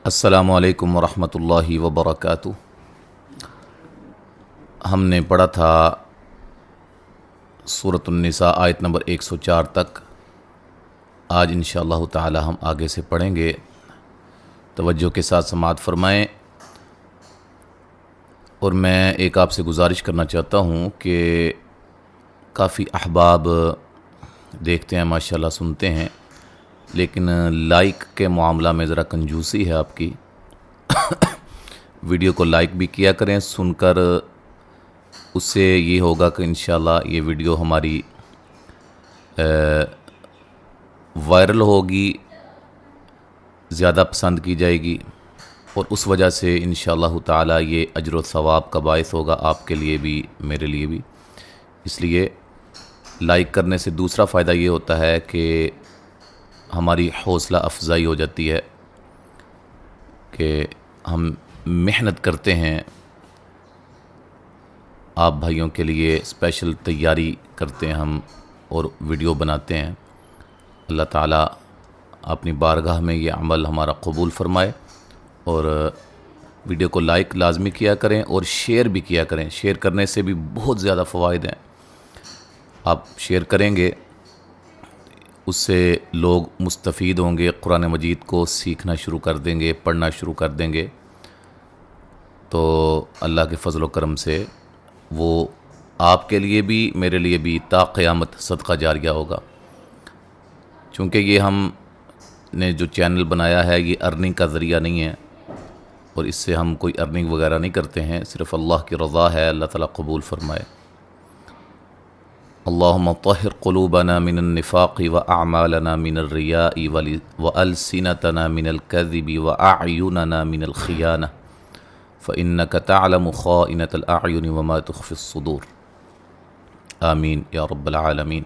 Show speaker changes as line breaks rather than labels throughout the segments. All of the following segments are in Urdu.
السلام علیکم ورحمۃ اللہ وبرکاتہ۔ ہم نے پڑھا تھا سورۃ النساء آیت نمبر 104 تک۔ آج انشاءاللہ تعالی ہم آگے سے پڑھیں گے، توجہ کے ساتھ سماعت فرمائیں۔ اور میں ایک آپ سے گزارش کرنا چاہتا ہوں کہ کافی احباب دیکھتے ہیں، ماشاءاللہ سنتے ہیں، لیکن لائک کے معاملہ میں ذرا کنجوسی ہے آپ کی۔ ویڈیو کو لائک بھی کیا کریں، سن کر اس سے یہ ہوگا کہ انشاءاللہ یہ ویڈیو ہماری وائرل ہوگی، زیادہ پسند کی جائے گی، اور اس وجہ سے انشاءاللہ تعالی یہ اجر و ثواب کا باعث ہوگا آپ کے لیے بھی، میرے لیے بھی۔ اس لیے لائک کرنے سے دوسرا فائدہ یہ ہوتا ہے کہ ہماری حوصلہ افزائی ہو جاتی ہے کہ ہم محنت کرتے ہیں، آپ بھائیوں کے لیے اسپیشل تیاری کرتے ہیں ہم، اور ویڈیو بناتے ہیں۔ اللہ تعالیٰ اپنی بارگاہ میں یہ عمل ہمارا قبول فرمائے، اور ویڈیو کو لائک لازمی کیا کریں اور شیئر بھی کیا کریں۔ شیئر کرنے سے بھی بہت زیادہ فوائد ہیں۔ آپ شیئر کریں گے، اس سے لوگ مستفید ہوں گے، قرآن مجید کو سیکھنا شروع کر دیں گے، پڑھنا شروع کر دیں گے، تو اللہ کے فضل و کرم سے وہ آپ کے لیے بھی، میرے لیے بھی تا قیامت صدقہ جاریہ ہوگا۔ چونکہ یہ ہم نے جو چینل بنایا ہے یہ ارننگ کا ذریعہ نہیں ہے، اور اس سے ہم کوئی ارننگ وغیرہ نہیں کرتے ہیں، صرف اللہ کی رضا ہے۔ اللہ تعالیٰ قبول فرمائے۔ اللہم طہر قلوبنا من النفاق واعمالنا من الریاء والسنتنا من الکذب واعیننا من الخیانہ فإنک تعلم خائنۃ الاعین وما تخفی الصدور۔ آمین یا رب العالمین۔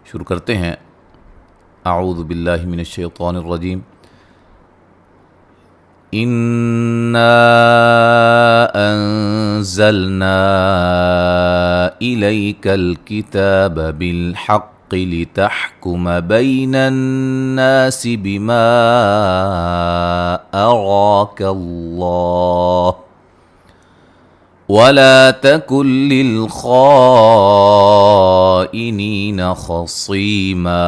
شروع کرتے ہیں۔ اعوذ باللہ من الشیطان الرجیم۔ اِنَّا أَنزَلْنَا إِلَيْكَ الْكِتَابَ بِالْحَقِّ لِتَحْكُمَ بَيْنَ النَّاسِ بِمَا أَرَاكَ اللَّهُ وَلَا تَكُنْ لِلْخَائِنِينَ خَصِيمًا۔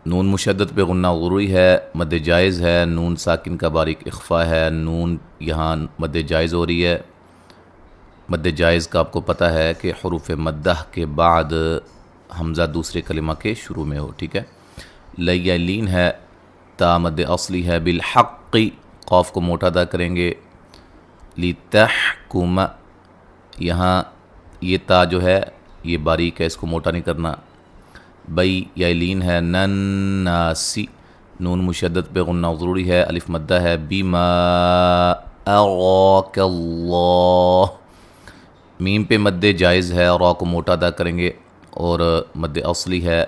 نون مشدد پہ غنہ غروری ہے، مد جائز ہے، نون ساکن کا باریک اخفا ہے، نون یہاں مد جائز ہو رہی ہے۔ مد جائز کا آپ کو پتہ ہے کہ حروف مدہ کے بعد حمزہ دوسرے کلمہ کے شروع میں ہو، ٹھیک ہے۔ لین ہے، تا مد اصلی ہے، بالحق قاف کو موٹا ادا کریں گے، لتحکم یہاں یہ تا جو ہے یہ باریک ہے، اس کو موٹا نہیں کرنا۔ بئی یا لین ہے، نن ناسی، نون مشدد پہ غنہ ضروری ہے، الف مدہ ہے، بما اراک اللہ، میم پہ مد جائز ہے، را کو موٹا ادا کریں گے، اور مد اصلی ہے،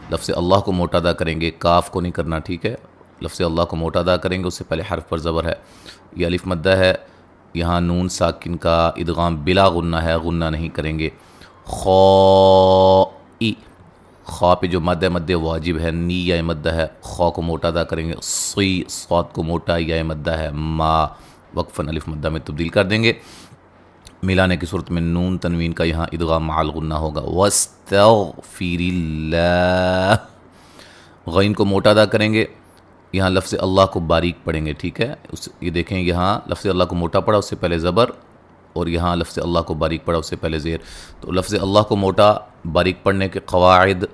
لفظ اللہ کو موٹا ادا کریں گے، کاف کو نہیں کرنا، ٹھیک ہے۔ لفظ اللہ کو موٹا ادا کریں گے، اس سے پہلے حرف پر زبر ہے، یہ الف مدہ ہے، یہاں نون ساکن کا ادغام بلا غنہ ہے، غنہ نہیں کریں گے۔ خائی، خا پہ جو مد ہے مد واجب ہے، نی یا مدہ ہے، خا کو موٹا ادا کریں گے، سی صاد کو موٹا یا مدہ ہے، ما وقفاً الف مدہ میں تبدیل کر دیں گے۔ ملانے کی صورت میں نون تنوین کا یہاں ادغام مع الغنہ ہوگا۔ واستغفر اللہ، غین کو موٹا ادا کریں گے، یہاں لفظ اللہ کو باریک پڑھیں گے، ٹھیک ہے۔ یہ دیکھیں یہاں لفظ اللہ کو موٹا پڑھا، اس سے پہلے زبر، اور یہاں لفظ اللہ کو باریک پڑھا، اس سے پہلے زیر۔ تو لفظ اللہ کو موٹا باریک پڑھنے کے قواعد،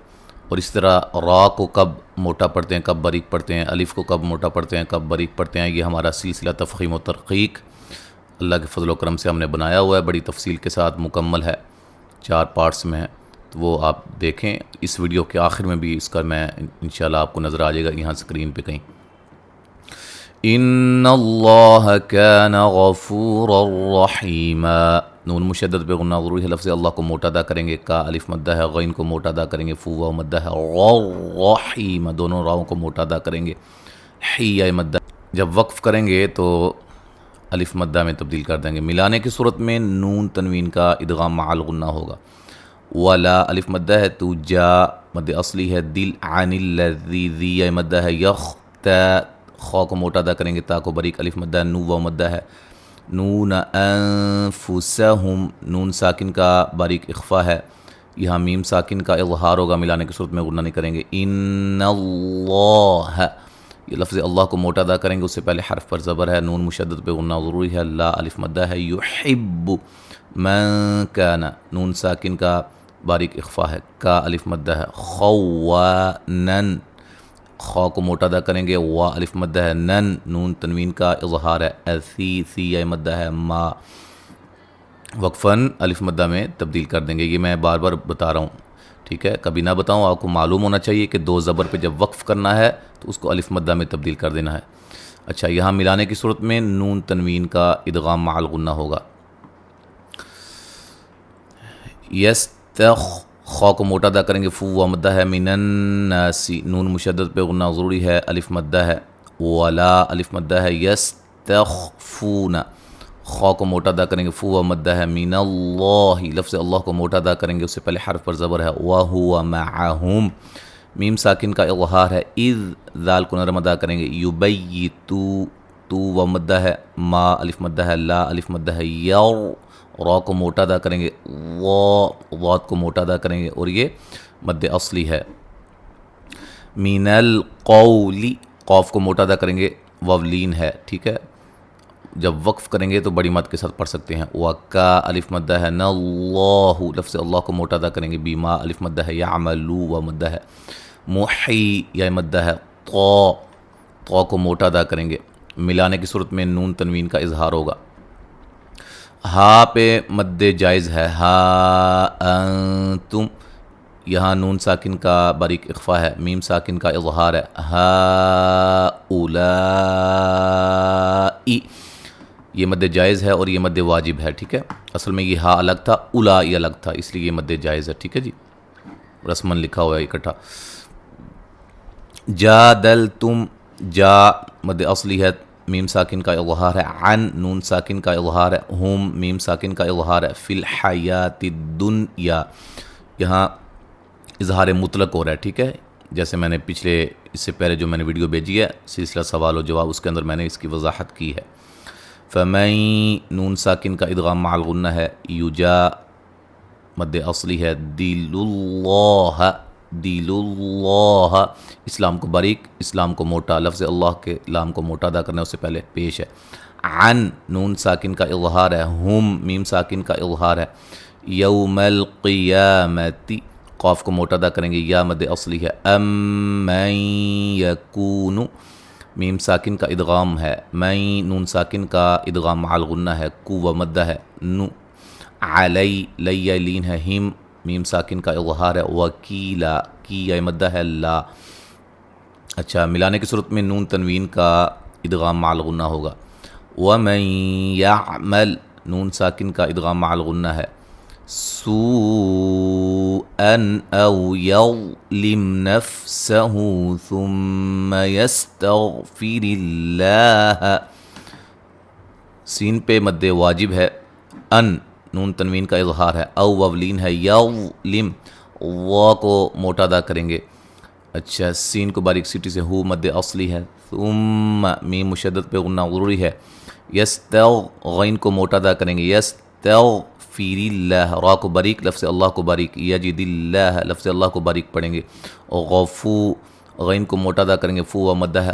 اور اس طرح را کو کب موٹا پڑھتے ہیں، کب باریک پڑھتے ہیں، الف کو کب موٹا پڑھتے ہیں، کب باریک پڑھتے ہیں، یہ ہمارا سلسلہ تفخیم و ترقیق اللہ کے فضل و کرم سے ہم نے بنایا ہوا ہے، بڑی تفصیل کے ساتھ مکمل ہے، 4 پارٹس میں ہے، تو وہ آپ دیکھیں۔ اس ویڈیو کے آخر میں بھی اس کا میں انشاءاللہ آپ کو نظر آ جائے گا یہاں اسکرین پہ کہیں۔ ان اللہ کان غفورا رحیما، نون مشدد پہ غنہ ضروری ہے، لفظ اللہ کو موٹا ادا کریں گے، کا الف مدہ ہے، غین کو موٹا ادا کریں گے، فو واو مدہ ہے، رحیم دونوں راؤں کو موٹا ادا کریں گے، حی یا مدہ جب وقف کریں گے تو الف مدہ میں تبدیل کر دیں گے۔ ملانے کی صورت میں نون تنوین کا ادغام مع الغنہ ہوگا۔ ولا الف مدہ ہے تو جا مد اصلی ہے دل عن الذی ذی یا مدہ ہے یخ تا خا کو موٹا ادا کریں گے تا کو باریک الف مدہ نو و مدہ ہے نون انفسہم نون ساکن کا باریک اخفا ہے یہاں میم ساکن کا اظہار ہوگا ملانے کی صورت میں غنہ نہیں کریں گے ان اللہ یہ لفظ اللہ کو موٹا ادا کریں گے اس سے پہلے حرف پر زبر ہے نون مشدد پہ غنہ ضروری ہے لا الف مدہ ہے یحب من کان نون ساکن کا باریک اخفا ہے کا الف مدہ ہے خوانن خا کو موٹا ادا کریں گے وا الف مدہ ہے نن نون تنوین کا اظہار ہے اسی سی یا مدہ ہے ما وقفاً الف مدہ میں تبدیل کر دیں گے یہ میں بار بار بتا رہا ہوں ٹھیک ہے کبھی نہ بتاؤں آپ کو معلوم ہونا چاہیے کہ دو زبر پہ جب وقف کرنا ہے تو اس کو الف مدہ میں تبدیل کر دینا ہے اچھا یہاں ملانے کی صورت میں نون تنوین کا ادغام مع الغنہ ہوگا یستخ خا کو موٹا ادا کریں گے فو و مدہ ہے من الناس نون مشدد پہ غنہ ضروری ہے الف مدہ ہے ولا الف مدہ ہے یستخفون خا کو موٹا ادا کریں گے فو و مدہ ہے من اللہ لفظ اللہ کو موٹا ادا کریں گے اس سے پہلے حرف پر زبر ہے وَهُوَ مَعَهُمْ میم ساکن کا اظہار ہے اذ ذال کو نرم ادا کریں گے یبیتو تو و مدہ ہے ما الف مدہ ہے لا الف مدہ ہے یو را کو موٹا ادا کریں گے واد کو موٹا ادا کریں گے اور یہ مد اصلی ہے من القول قاف کو موٹا ادا کریں گے وولین ہے ٹھیک ہے جب وقف کریں گے تو بڑی مد کے ساتھ پڑھ سکتے ہیں وَكَا الف مدہ ہے نَاللَّهُ لفظ اللہ کو موٹا ادا کریں گے بیما الف مدہ ہے یعملو و مدہ ہے محی یا مدہ ہے طا کو موٹا ادا کریں گے ملانے کی صورت میں نون تنوین کا اظہار ہوگا ہا پہ مد جائز ہے ہا انتم یہاں نون ساکن کا باریک اخفا ہے میم ساکن کا اظہار ہے ہا اولائی یہ مد جائز ہے اور یہ مد واجب ہے ٹھیک ہے اصل میں یہ ہا الگ تھا اولا یہ الگ تھا اس لیے یہ مد جائز ہے ٹھیک ہے جی رسمن لکھا ہوا ہے اکٹھا جادلتم جا مد اصلی ہے میم ساکن کا اظہار ہے عن نون ساکن کا اظہار ہے ہم میم ساکن کا اظہار ہے فی الحیات الدنیا یہاں اظہار مطلق ہو رہا ہے ٹھیک ہے جیسے میں نے پچھلے اس سے پہلے جو میں نے ویڈیو بھیجی ہے سلسلہ سوال و جواب اس کے اندر میں نے اس کی وضاحت کی ہے فَمَن نون ساکن کا ادغام مع الغنہ ہے یجا مد اصلی ہے دل اللہ اسلام کو باریک اسلام کو موٹا لفظ اللہ کے لام کو موٹا ادا کرنا اس سے پہلے پیش ہے عن نون ساکن کا اظہار ہے ہم میم ساکن کا اظہار ہے یوم القیامت قاف کو موٹا ادا کریں گے یا مد اصلی ہے امن یکون میم ساکن کا ادغام ہے میں نون ساکن کا ادغام مع الغنہ ہے کو و مدہ ہے نو علی لی لین ہے ہم میم ساکن کا اظہار ہے وکیلا کی یا مدہ ہے لا اچھا ملانے کی صورت میں نون تنوین کا ادغام مع الغنہ ہوگا ومن یعمل نون ساکن کا ادغام مع الغنہ ہے سوءا او یظلم نفسه ثم یستغفر اللہ سین پہ مد واجب ہے ان نون تنوین کا اظہار ہے او وولین ہے یظلم وا کو موٹا ادا کریں گے اچھا سین کو باریک سیٹی سے ہو مد اصلی ہے ثم میم مشدد پہ غنہ ضروری ہے غین کو موٹا ادا کریں گے یستغفر اللہ را کو باریک لفظ اللہ کو باریک یجد اللہ لفظ اللہ کو باریک پڑھیں گے غفو غین کو موٹا ادا کریں گے فو و مدہ ہے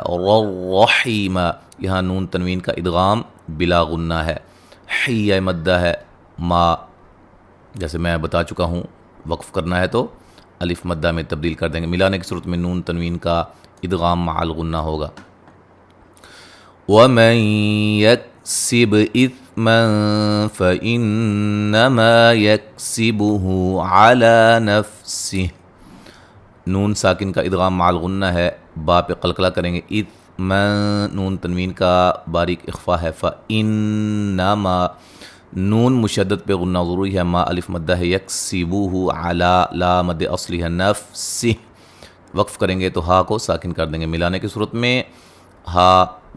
رحیم یہاں نون تنوین کا ادغام بلا غنہ ہے حی مدہ ہے ما جیسے میں بتا چکا ہوں وقف کرنا ہے تو الف مدہ میں تبدیل کر دیں گے ملانے کی صورت میں نون تنوین کا ادغام مع الغنہ ہوگا وَمَن يَكْسِبْ إِثْمًا فَإِنَّمَا يَكْسِبُهُ عَلَى نَفْسِهِ نون ساکن کا ادغام مع الغنہ ہے با پہ قلقلہ کریں گے اِثْمًا نون تنوین کا باریک اخفا ہے فَإِنَّمَا نون مشدد پہ غنہ ضروری ہے ما الف مدہ ہے یکسبوہ علی لا مد اصلی ہے نفسہ وقف کریں گے تو ہا کو ساکن کر دیں گے ملانے کی صورت میں ہا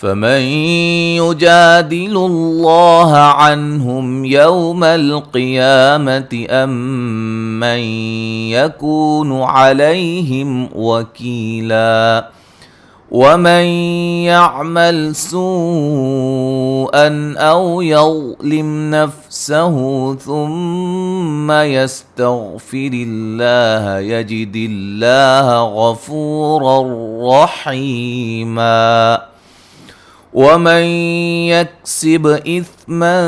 فمن يجادل الله عنهم يوم القيامة أم من يكون عليهم وكيلا ومن يعمل سوءا أو يظلم نفسه ثم يستغفر الله يجد الله غفورا رحيما ومن يكسب إثما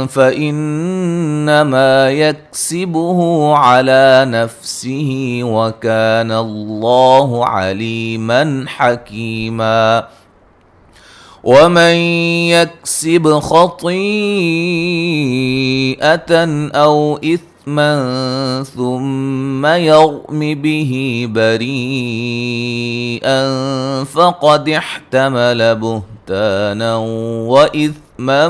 فإنما يكسبه على نفسه وكان الله عليما حكيما ومن يكسب خطيئة أو إثما ثم يرم به بريئا فقد احتمل بهتانا وإثما